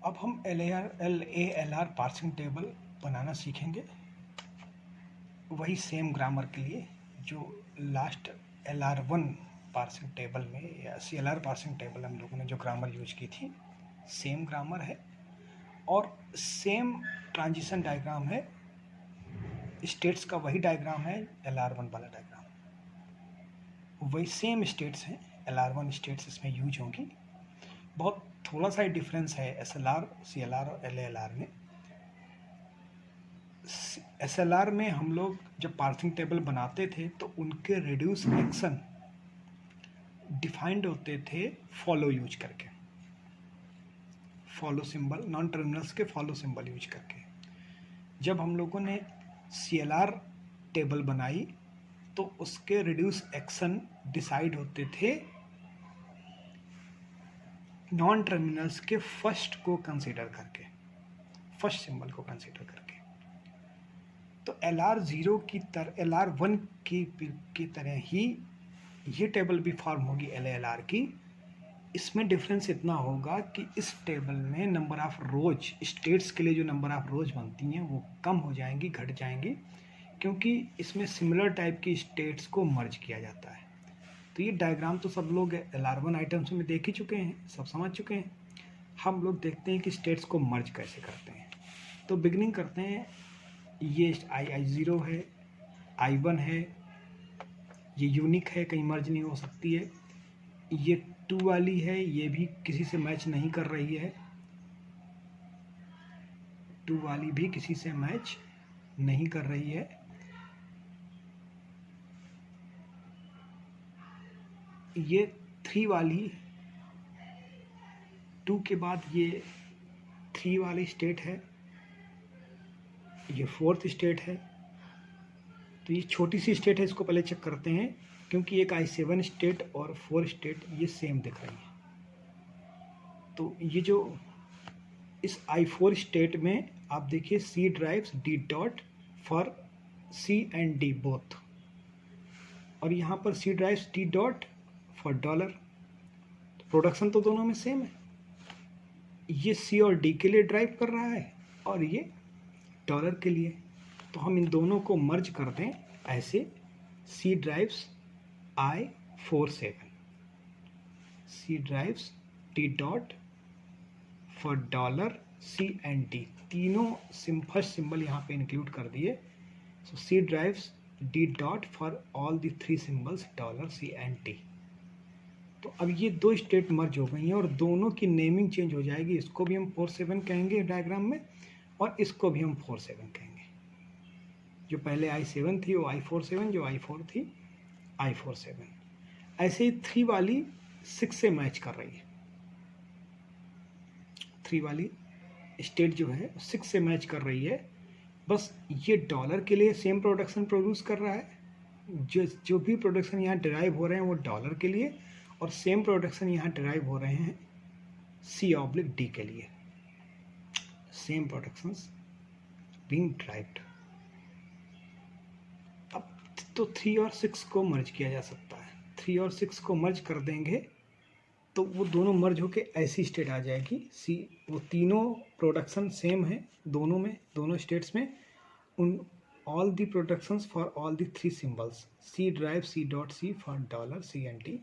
अब हम LALR parsing table बनाना सीखेंगे, वही सेम ग्रामर के लिए जो लास्ट LR1 पार्सिंग टेबल में या CLR पार्सिंग टेबल हम लोगों ने जो ग्रामर यूज की थी, सेम ग्रामर है और सेम ट्रांजिशन डायग्राम है। स्टेट्स का वही डायग्राम है LR1 वाला डायग्राम, वही सेम स्टेट्स हैं, LR1 स्टेट्स इसमें यूज होंगी। बहुत थोड़ा सा ही डिफरेंस है SLR, CLR और LALR में। SLR में हम लोग जब पार्सिंग टेबल बनाते थे तो उनके रिड्यूस एक्शन डिफाइंड होते थे फॉलो यूज करके, फॉलो सिंबल, नॉन टर्मिनल्स के फॉलो सिंबल यूज करके। जब हम लोगों ने CLR टेबल बनाई तो उसके रिड्यूस एक्शन डिसाइड होते थे नॉन टर्मिनल्स के फर्स्ट को कंसीडर करके, फर्स्ट सिंबल को कंसीडर करके। तो LR0 की तरह LR1 की तरह ही ये टेबल भी फॉर्म होगी LALR की। इसमें डिफरेंस इतना होगा कि इस टेबल में नंबर ऑफ रोज, स्टेट्स के लिए जो नंबर ऑफ रोज बनती हैं वो कम हो जाएंगी, घट जाएंगी, क्योंकि इसमें सिमिलर टाइप की स्टेट्स को मर्ज किया जाता है। तो ये डायग्राम तो सब लोग LR1 आइटम्स में देख ही चुके हैं, सब समझ चुके हैं। हम लोग देखते हैं कि स्टेट्स को मर्ज कैसे करते हैं। तो बिगनिंग करते हैं। ये I0 है, I1 है, ये यूनिक है, कहीं मर्ज नहीं हो सकती है। ये 2 वाली है, ये भी किसी से मैच नहीं कर रही है, 2 वाली भी किसी से मैच नहीं कर रही है। ये 3 वाली, 2 के बाद ये 3 वाली स्टेट है, ये 4th स्टेट है। तो ये छोटी सी स्टेट है, इसको पहले चेक करते हैं, क्योंकि एक I7 स्टेट और 4 स्टेट ये सेम दिख रही है। तो ये जो इस I4 स्टेट में आप देखिए C drives D dot for C and D both, और यहाँ पर C drives D dot for dollar. तो प्रोडक्शन तो दोनों में सेम है, ये C और D के लिए ड्राइव कर रहा है और ये डॉलर के लिए। तो हम इन दोनों को मर्ज कर दें ऐसे, C drives I47, C drives D dot for dollar C and D, तीनों फर्स्ट सिंबल यहाँ पे इंक्लूड कर दिए। सो C drives D dot for all the 3 symbols dollar C and D। तो अब ये 2 स्टेट मर्ज हो गई हैं और दोनों की नेमिंग चेंज हो जाएगी। इसको भी हम 47 कहेंगे डायग्राम में, और इसको भी हम 47 कहेंगे। जो पहले I7 थी वो I47, जो I4 थी I47। ऐसे ही 3 वाली 6 से मैच कर रही है, 3 वाली स्टेट जो है 6 से मैच कर रही है। बस ये डॉलर के लिए सेम प्रोडक्शन प्रोड्यूस कर रहा है, जो भी प्रोडक्शन यहाँ डिराइव हो रहे हैं वो डॉलर के लिए, और सेम प्रोडक्शन यहाँ डिराइव हो रहे हैं C/D के लिए। Same productions being derived. अब तो 3 और 6 को मर्ज किया जा सकता है। 3 और 6 को मर्ज कर देंगे तो वो दोनों मर्ज होके ऐसी स्टेट आ जाएगी C। वो तीनों प्रोडक्शन सेम है दोनों में, दोनों स्टेट्स में। उन all the productions for all the 3 symbols, C drive C dot C for dollar C and D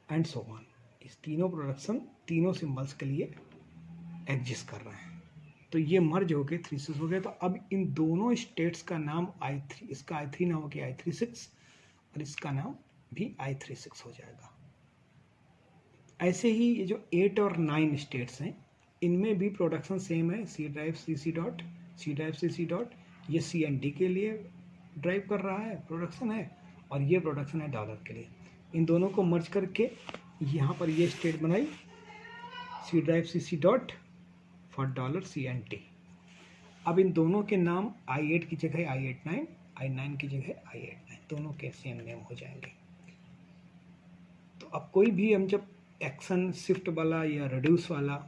and so on. इस तीनों प्रोडक्शन तीनों सिंबल्स के लिए एग्जिस्ट कर रहे हैं। तो ये मर्ज हो गए, 3/6 हो गए। तो अब इन दोनों स्टेट्स का नाम I3, इसका I3 नाम हो गया I36 और इसका नाम भी I36 हो जाएगा। ऐसे ही ये जो 8 और 9 स्टेट्स हैं, इनमें भी प्रोडक्शन सेम है, C drive C dot, C drive C dot. ये C एंड D के लिए ड्राइव कर रहा है, प्रोडक्शन है, और ये प्रोडक्शन है डॉलर के लिए। इन दोनों को मर्ज करके यहाँ पर ये स्टेट बनाई, C drive C dot for dollar C and D। अब इन दोनों के नाम I8 की जगह I89, I9 की जगह I89, दोनों के सेम नेम हो जाएंगे। तो अब कोई भी हम जब एक्शन शिफ्ट वाला या रिड्यूस वाला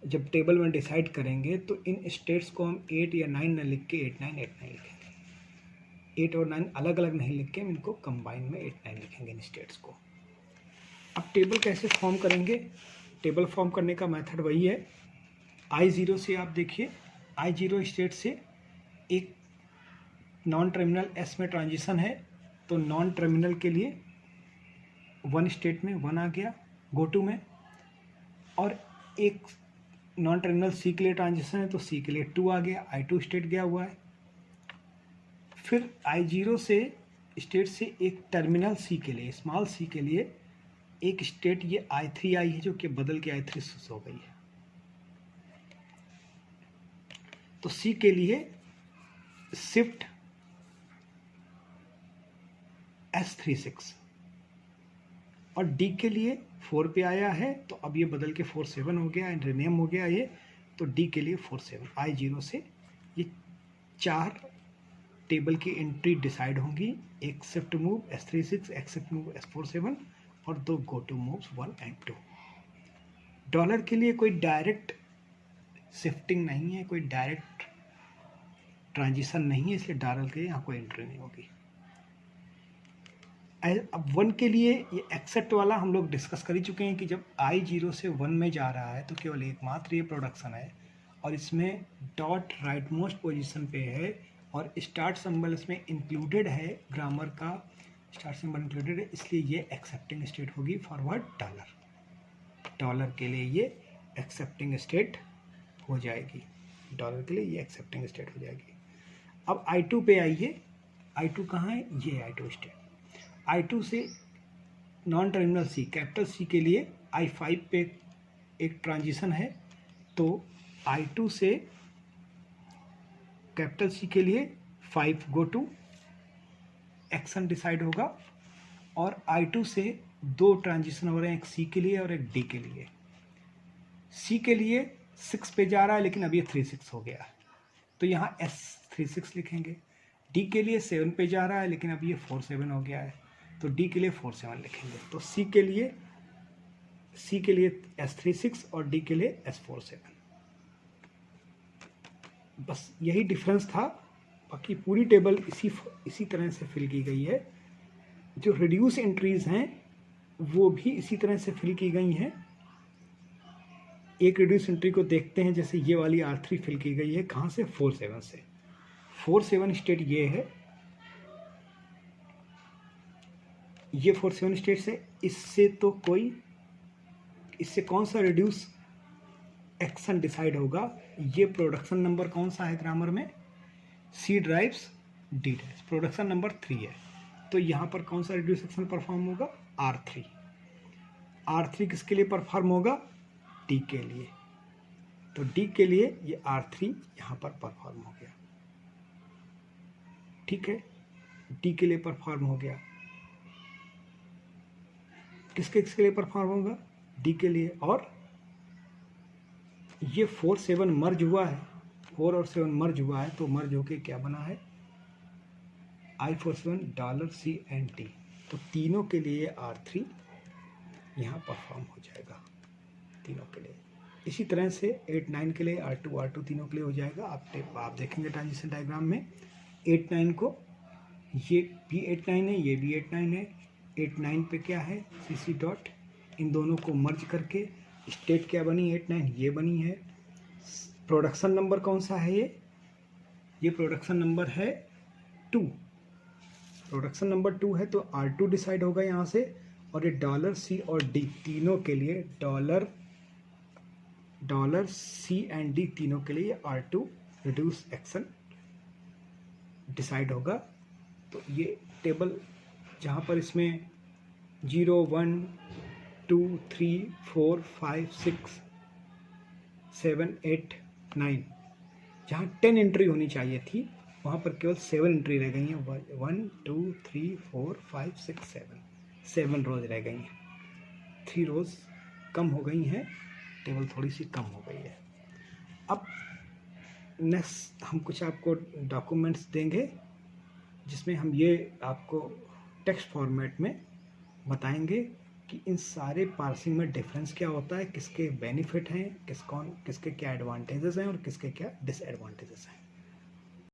जब टेबल में डिसाइड करेंगे तो इन स्टेट्स को हम 8 या 9 न लिख के 8 9 लिखेंगे। 8 और 9 अलग अलग नहीं लिख के हम इनको कंबाइन में 8 9 लिखेंगे इन स्टेट्स को। अब टेबल कैसे फॉर्म करेंगे? टेबल फॉर्म करने का मेथड वही है I0 से आप देखिए, I0 स्टेट से एक नॉन टर्मिनल S में ट्रांजिशन है, तो नॉन टर्मिनल के लिए 1 स्टेट में 1 आ गया गो टू में, और एक नॉन टर्मिनल C के लिए ट्रांजिशन है तो C के लिए 2 आ गया, I2 स्टेट गया हुआ है। फिर I0 से स्टेट से एक टर्मिनल C के लिए, स्मॉल c के लिए एक स्टेट ये I3 आई है, जो कि बदल के I3 हो गई है। तो C के लिए शिफ्ट S36 और D के लिए 4 पे आया है, तो अब ये बदल के 47 हो गया एंड रिनेम हो गया ये, तो D के लिए 47। I0 से ये 4 टेबल की एंट्री डिसाइड होंगी, एक शिफ्ट मूव S36, एक शिफ्ट मूव S47 और 2 go to moves 1 and 2। Dollar के लिए कोई डायरेक्ट शिफ्टिंग नहीं है, कोई डायरेक्ट ट्रांजिशन नहीं है, इसलिए डॉलर के यहाँ कोई एंट्री नहीं होगी। अब 1 के लिए ये एक्सेप्ट वाला हम लोग डिस्कस कर ही चुके हैं कि जब I0 से 1 में जा रहा है तो केवल एकमात्र ये प्रोडक्शन है और इसमें डॉट राइट मोस्ट पोजीशन पे है और स्टार्ट सिंबल इसमें इंक्लूडेड है, ग्रामर का स्टार्ट सिंबल इंक्लूडेड है, इसलिए ये एक्सेप्टिंग स्टेट होगी फॉरवर्ड डॉलर। डॉलर के लिए ये एक्सेप्टिंग स्टेट हो जाएगी, डॉलर के लिए ये एक्सेप्टिंग स्टेट हो जाएगी। अब I2 पे आइए, I2 कहाँ है, ये I2 स्टेट। I2 से non terminal C, capital C के लिए I5 पे एक ट्रांजिशन है, तो I2 से कैपिटल C के लिए 5 गो टू एक्शन डिसाइड होगा और I2 से 2 ट्रांजिशन हो रहे हैं, एक C के लिए और एक D के लिए। C के लिए 6 पे जा रहा है लेकिन अब ये 36 हो गया, तो यहाँ S36 लिखेंगे। D के लिए 7 पे जा रहा है लेकिन अब ये 47 हो गया है, तो D के लिए 47 लिखेंगे। तो C के लिए S36 और D के लिए S47। बस यही डिफरेंस था, बाकी पूरी टेबल इसी तरह से फिल की गई है। जो रिड्यूस एंट्रीज हैं वो भी इसी तरह से फिल की गई हैं। एक रिड्यूस एंट्री को देखते हैं, जैसे ये वाली R3 फिल की गई है, कहाँ से, 47 से। 47 स्टेट ये है, ये 47 स्टेट से, इससे कौन सा रिड्यूस एक्शन डिसाइड होगा, ये प्रोडक्शन नंबर कौन सा है ग्रामर में, C drives D drives, production number 3 है, तो यहाँ पर कौन सा रिड्यूस एक्शन परफॉर्म होगा, R3। R3 किसके लिए परफॉर्म होगा, D के लिए, तो D के लिए ये R3 यहाँ पर परफॉर्म हो गया, ठीक है, D के लिए परफॉर्म हो गया। किसके लिए परफॉर्म होगा, D के लिए। और ये 4-7 मर्ज हुआ है, 4 और 7 मर्ज हुआ है, तो मर्ज होके क्या बना है, I47 $C एंड D, तो तीनों के लिए R3 यहाँ परफॉर्म हो जाएगा, तीनों के लिए। इसी तरह से 8-9 के लिए R2 तीनों के लिए हो जाएगा। आप देखेंगे ट्रांजिशन डायग्राम में 8-9 को, ये भी 8-9 है, ये भी 8-9 है। 8-9 पे क्या है, CC डॉट, इन दोनों को मर्ज करके स्टेट क्या बनी, 8-9 ये बनी है। प्रोडक्शन नंबर कौन सा है, ये प्रोडक्शन नंबर है 2, प्रोडक्शन नंबर 2 है, तो R2 डिसाइड होगा यहाँ से। और ये $C और D तीनों के लिए, $C एंड D तीनों के लिए R2 रिड्यूस एक्शन डिसाइड होगा। तो ये टेबल जहाँ पर इसमें 0, 1, 2, 3, 4, 5, 6, 7, 8, 9, जहाँ 10 एंट्री होनी चाहिए थी वहाँ पर केवल 7 एंट्री रह गई हैं। 1, 2, 3, 4, 5, 6, 7 रोज रह गई हैं, 3 रोज कम हो गई हैं, टेबल थोड़ी सी कम हो गई है। अब नेक्स्ट हम कुछ आपको डॉक्यूमेंट्स देंगे जिसमें हम ये आपको टेक्स्ट फॉर्मेट में बताएंगे कि इन सारे पार्सिंग में डिफरेंस क्या होता है, किसके बेनिफिट हैं, किसके क्या एडवांटेजेस हैं और किसके क्या डिसएडवांटेजेस हैं।